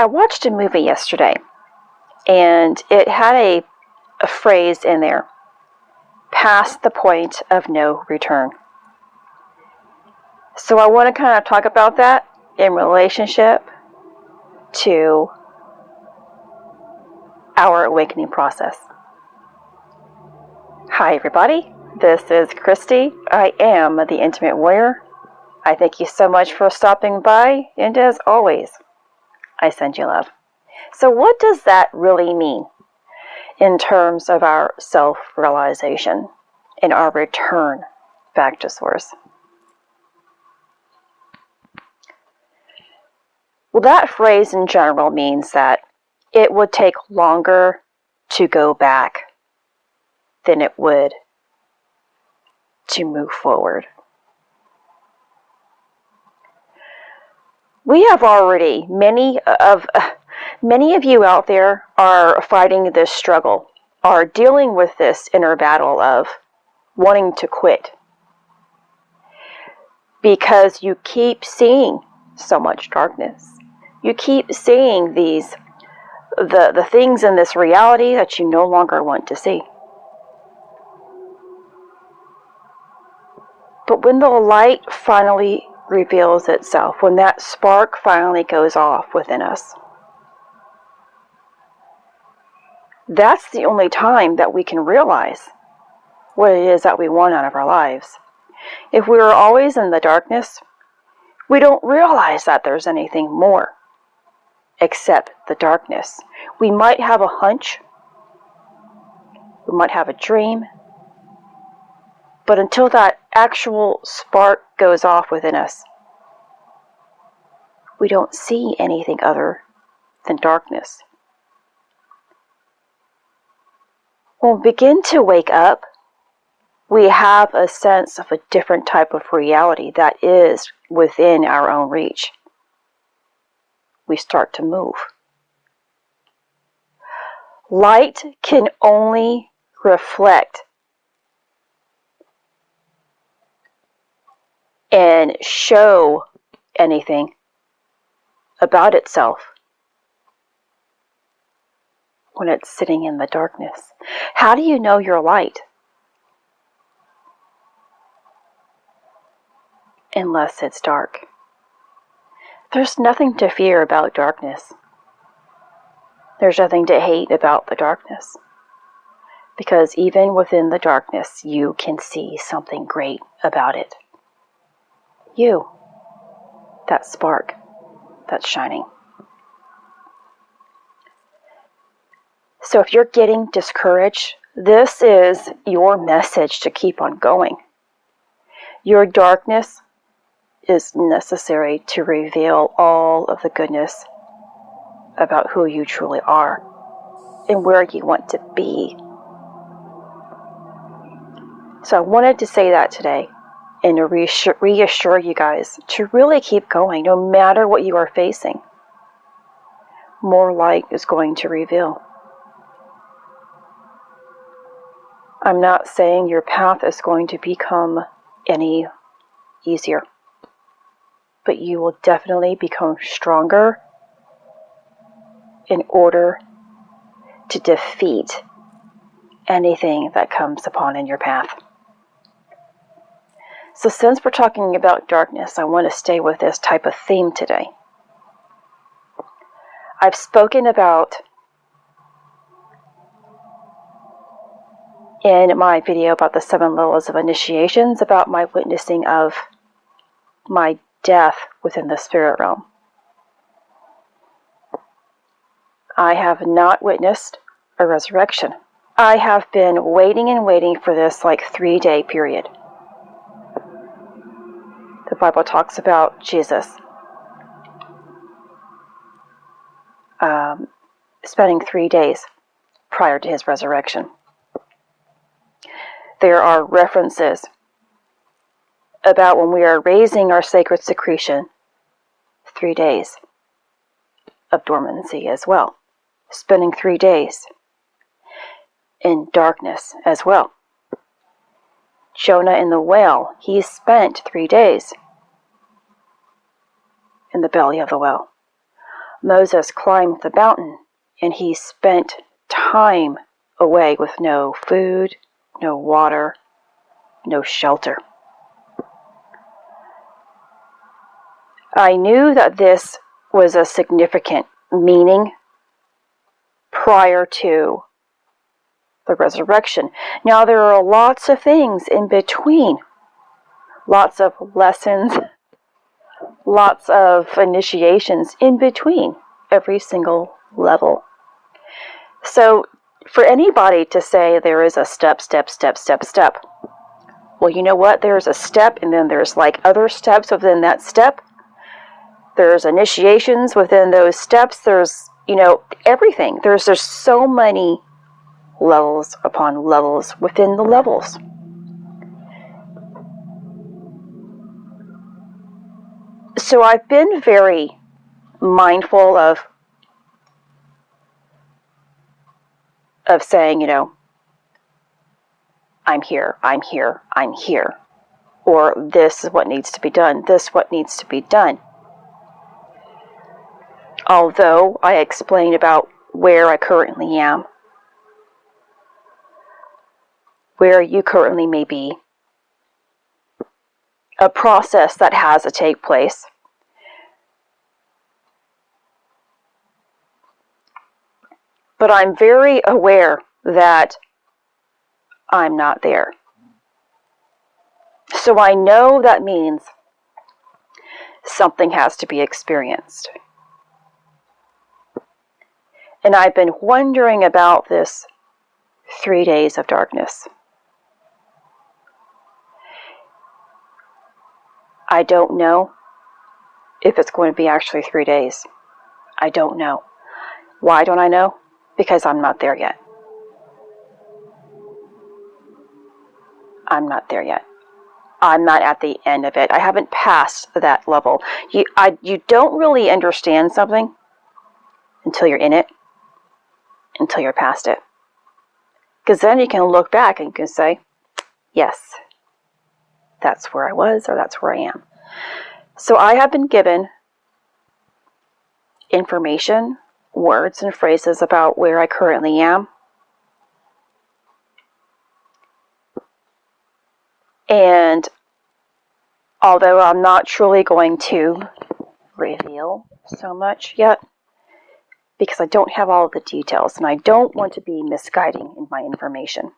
I watched a movie yesterday, and it had a phrase in there, past the point of no return. So I want to kind of talk about that in relationship to our awakening process. Hi everybody, this is Christy. I am the Intimate Warrior. I thank you so much for stopping by, and as always, I send you love. So what does that really mean in terms of our self-realization and our return back to Source? Well, that phrase in general means that it would take longer to go back than it would to move forward. We have already, many of you out there are fighting this struggle, are dealing with this inner battle of wanting to quit because you keep seeing so much darkness. You keep seeing the things in this reality that you no longer want to see. But when the light finally reveals itself, when that spark finally goes off within us, that's the only time that we can realize what it is that we want out of our lives. If we are always in the darkness, we don't realize that there's anything more except the darkness. We might have a hunch, we might have a dream, but until that actual spark goes off within us, we don't see anything other than darkness. When we begin to wake up, we have a sense of a different type of reality that is within our own reach. We start to move. Light can only reflect and show anything about itself when it's sitting in the darkness. How do you know you're light? Unless it's dark. There's nothing to fear about darkness. There's nothing to hate about the darkness. Because even within the darkness, you can see something great about it. You, that spark that's shining. So if you're getting discouraged, this is your message to keep on going. Your darkness is necessary to reveal all of the goodness about who you truly are and where you want to be. So I wanted to say that today and to reassure you guys to really keep going no matter what you are facing. More light is going to reveal. I'm not saying your path is going to become any easier, but you will definitely become stronger in order to defeat anything that comes upon in your path. So since we're talking about darkness, I want to stay with this type of theme today. I've spoken about in my video about the 7 levels of initiations, about my witnessing of my death within the spirit realm. I have not witnessed a resurrection. I have been waiting and waiting for this 3-day period. The Bible talks about Jesus spending 3 days prior to his resurrection. There are references about when we are raising our sacred secretion, 3 days of dormancy as well. Spending 3 days in darkness as well. Jonah in the whale, he spent 3 days in the belly of the whale. Moses climbed the mountain, and he spent time away with no food, no water, no shelter. I knew that this was a significant meaning prior to the resurrection. Now, there are lots of things in between, lots of lessons, lots of initiations in between every single level. So, for anybody to say there is a step, well, you know what? There's a step, and then there's like other steps within that step. There's initiations within those steps. There's, everything. There's so many levels upon levels within the levels. So I've been very mindful of saying, I'm here, I'm here, I'm here. Or this is what needs to be done, this is what needs to be done. Although I explain about where I currently am, where you currently may be, a process that has to take place. But I'm very aware that I'm not there. So I know that means something has to be experienced. And I've been wondering about this 3 days of darkness. I don't know if it's going to be actually 3 days. I don't know. Why don't I know? Because I'm not there yet. I'm not there yet. I'm not at the end of it. I haven't passed that level. You don't really understand something until you're in it, until you're past it. Because then you can look back and you can say, yes, that's where I was, or that's where I am. So I have been given information, words and phrases about where I currently am. And although I'm not truly going to reveal so much yet, because I don't have all of the details, and I don't want to be misguiding in my information.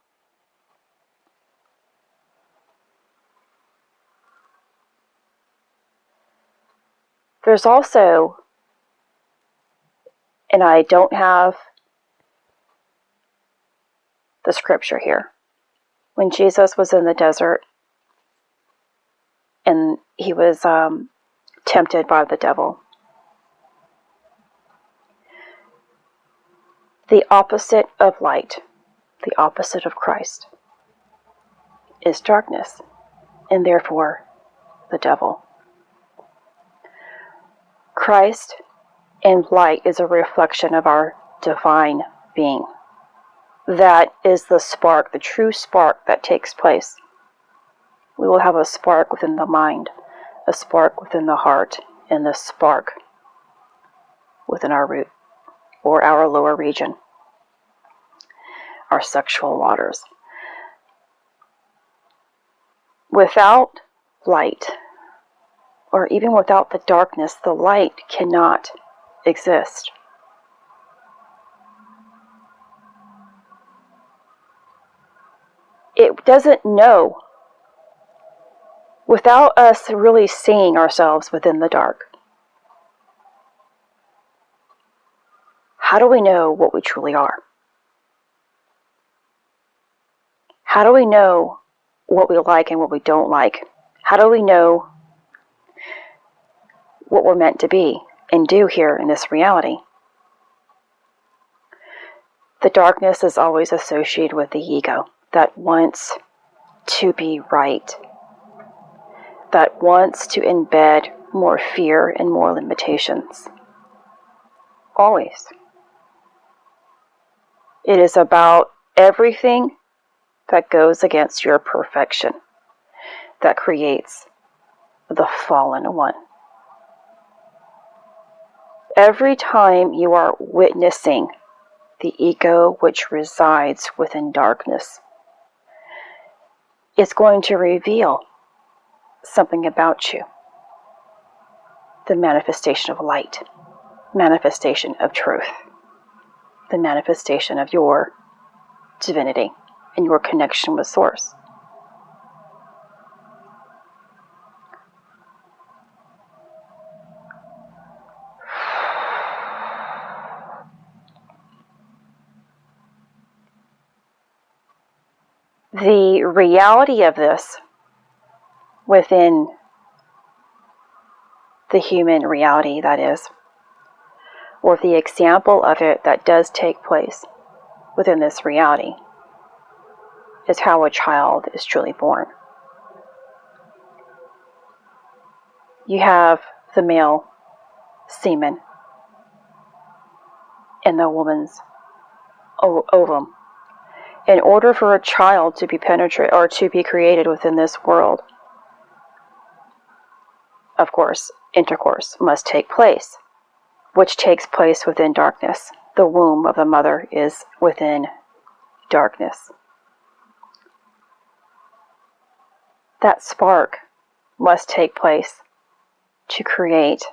There's also, and I don't have the scripture here, when Jesus was in the desert and he was tempted by the devil. The opposite of light, the opposite of Christ, is darkness, and therefore the devil. Christ and light is a reflection of our divine being. That is the spark, the true spark that takes place. We will have a spark within the mind, a spark within the heart, and the spark within our root, or our lower region, our sexual waters. Without light, or even without the darkness, the light cannot exist. It doesn't know. Without us really seeing ourselves within the dark, how do we know what we truly are? How do we know what we like and what we don't like? How do we know what we're meant to be and do here in this reality? The darkness is always associated with the ego that wants to be right, that wants to embed more fear and more limitations. Always. It is about everything that goes against your perfection, that creates the fallen one. every time you are witnessing the ego which resides within darkness, it's going to reveal something about you. The manifestation of light, manifestation of truth, the manifestation of your divinity and your connection with Source. The reality of this within the human reality, that is, or the example of it that does take place within this reality, is how a child is truly born. You have the male semen in the woman's ovum. In order for a child to be penetrated or to be created within this world, of course, intercourse must take place, which takes place within darkness. The womb of the mother is within darkness. That spark must take place to create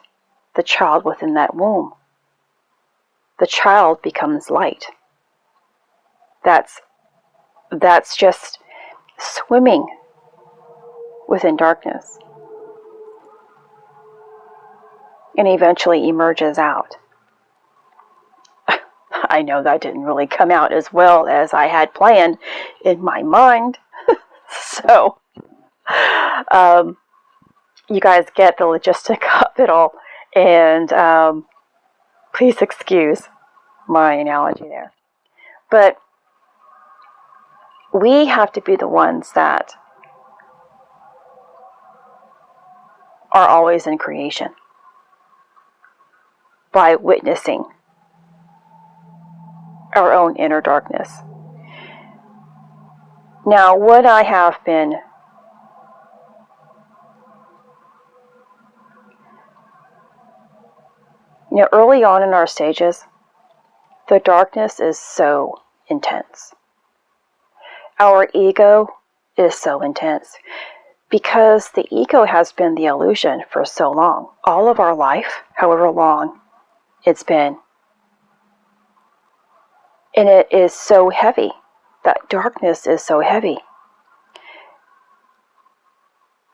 the child within that womb. The child becomes light. That's just swimming within darkness and eventually emerges out. I know that didn't really come out as well as I had planned in my mind. So, you guys get the logistic of it all, and please excuse my analogy there. But we have to be the ones that are always in creation by witnessing our own inner darkness. Now, what I have been early on in our stages, the darkness is so intense. Our ego is so intense because the ego has been the illusion for so long. All of our life, however long it's been. And it is so heavy. That darkness is so heavy.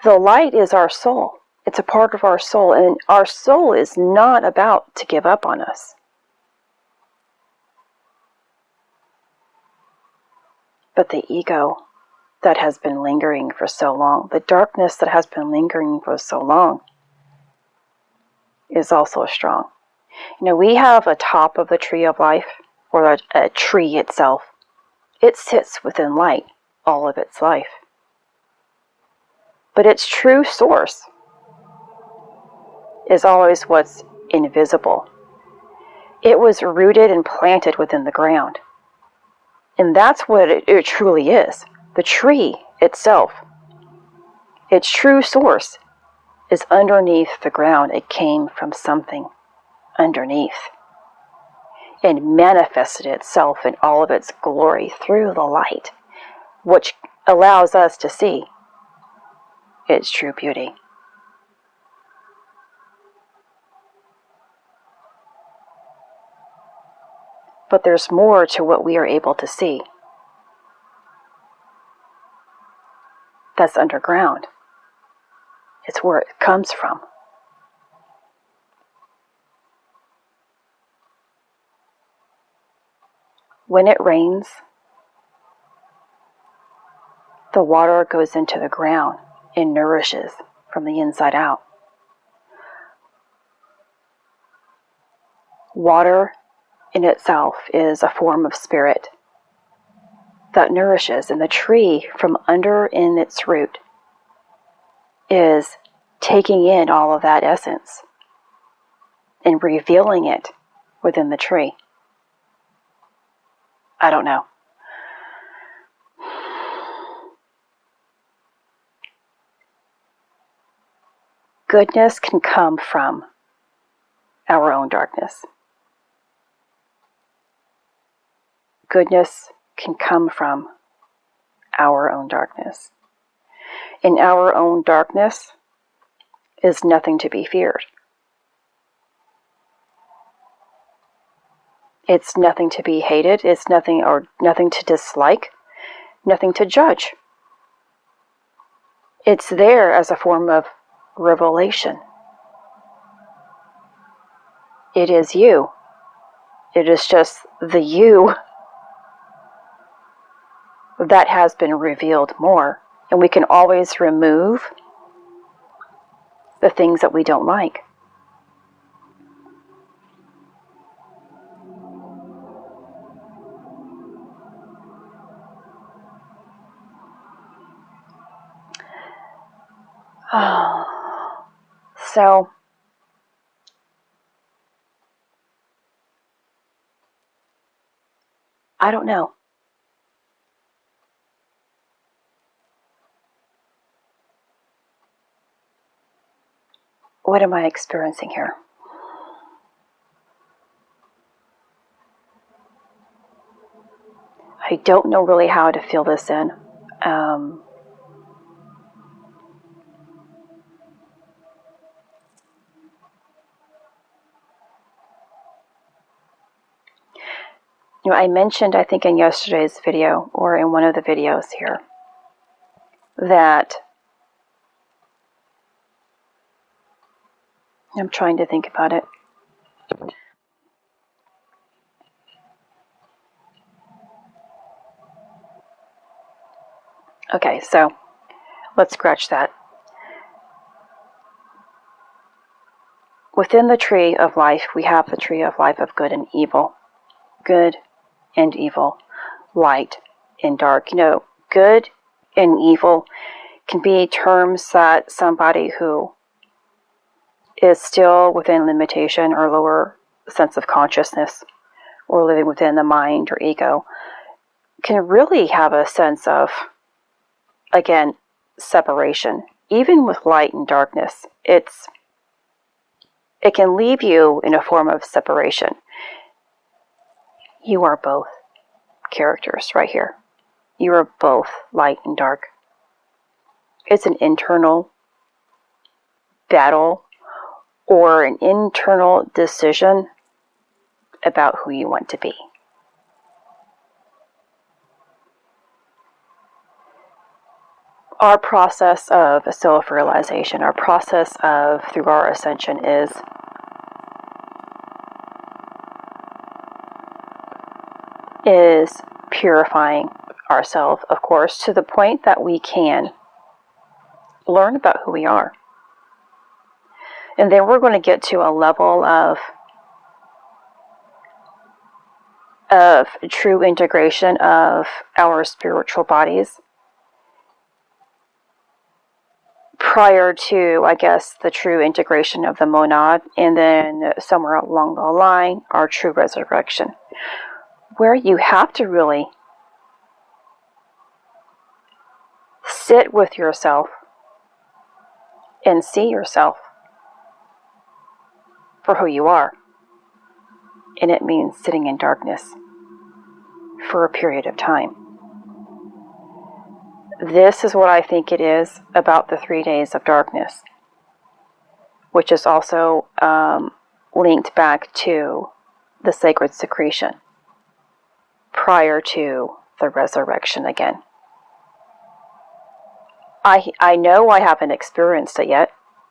The light is our soul. It's a part of our soul, and our soul is not about to give up on us. But the ego that has been lingering for so long, the darkness that has been lingering for so long, is also strong. We have a top of the tree of life, or a tree itself. It sits within light all of its life. But its true source is always what's invisible. It was rooted and planted within the ground. And that's what it truly is. The tree itself, its true source, is underneath the ground. It came from something underneath and manifested itself in all of its glory through the light, which allows us to see its true beauty. But there's more to what we are able to see. That's underground. It's where it comes from. When it rains, the water goes into the ground and nourishes from the inside out. Water in itself is a form of spirit that nourishes, and the tree from under in its root is taking in all of that essence and revealing it within the tree. I don't know. Goodness can come from our own darkness. Goodness can come from our own darkness. And our own darkness is nothing to be feared. It's nothing to be hated. It's nothing to dislike, nothing to judge. It's there as a form of revelation. It is you. It is just the you that has been revealed more. And we can always remove the things that we don't like. So, I don't know. What am I experiencing here? I don't know really how to feel this in. I mentioned, I think in yesterday's video, or in one of the videos here, that I'm trying to think about it. Okay, so let's scratch that. Within the tree of life, we have the tree of life of good and evil. Good and evil. Light and dark. Good and evil can be terms that somebody who is still within limitation or lower sense of consciousness or living within the mind or ego can really have a sense of, again, separation. Even with light and darkness, it can leave you in a form of separation. You are both characters right here. You are both light and dark. It's an internal battle or an internal decision about who you want to be. Our process of self-realization, our process of through our ascension is purifying ourselves, of course, to the point that we can learn about who we are. And then we're going to get to a level of true integration of our spiritual bodies prior to, I guess, the true integration of the monad, and then somewhere along the line, our true resurrection, where you have to really sit with yourself and see yourself for who you are. And it means sitting in darkness for a period of time. This is what I think it is about the 3 days of darkness, which is also linked back to the sacred secretion prior to the resurrection again. I know I haven't experienced it yet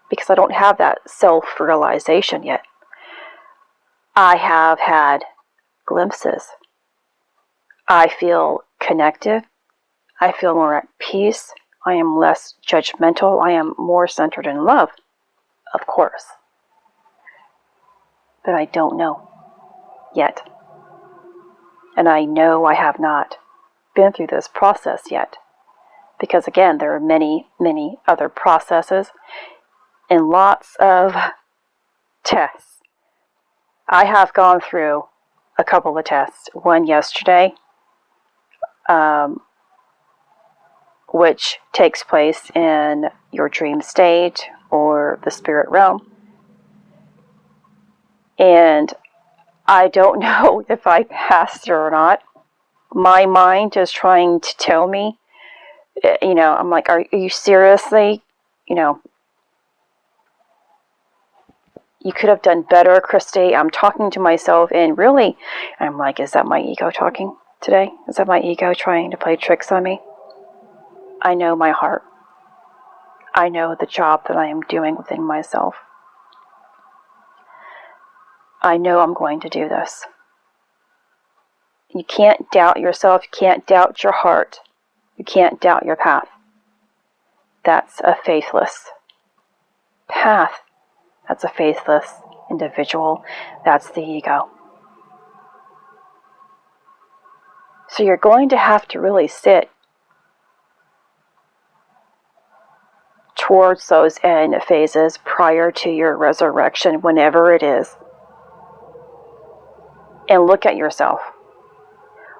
because I don't have that self-realization yet. I have had glimpses. I feel connected. I feel more at peace. I am less judgmental. I am more centered in love, of course. But I don't know yet. And I know I have not been through this process yet. Because again, there are many, many other processes and lots of tests. I have gone through a couple of tests. One yesterday, which takes place in your dream state or the spirit realm. And I don't know if I passed it or not. My mind is trying to tell me, I'm like, are you seriously, you could have done better, Christy. I'm talking to myself, and really, I'm like, is that my ego talking today? Is that my ego trying to play tricks on me? I know my heart. I know the job that I am doing within myself. I know I'm going to do this. You can't doubt yourself. You can't doubt your heart. You can't doubt your path. That's a faithless path. That's a faithless individual. That's the ego. So you're going to have to really sit towards those end phases prior to your resurrection, whenever it is, and look at yourself.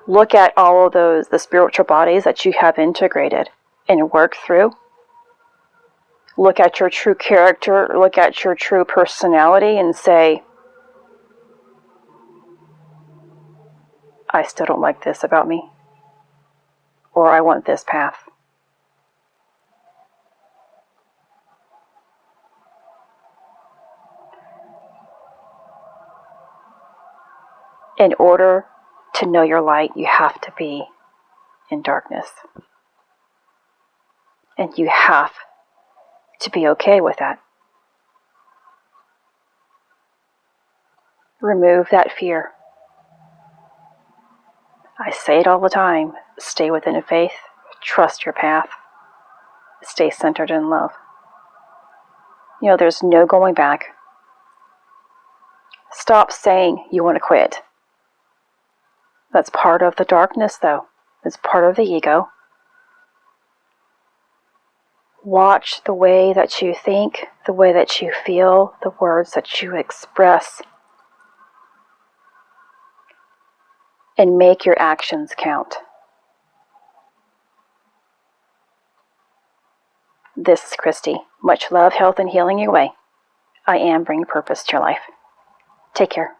Look at all of the spiritual bodies that you have integrated and worked through. Look at your true character, look at your true personality, and say, I still don't like this about me, or I want this path. In order to know your light, you have to be in darkness. And you have to be okay with that. Remove that fear. I say it all the time. Stay within faith. Trust your path. Stay centered in love. There's no going back. Stop saying you want to quit. That's part of the darkness, though. It's part of the ego. Watch the way that you think, the way that you feel, the words that you express, and make your actions count. This is Christy. Much love, health, and healing your way. I am bringing purpose to your life. Take care.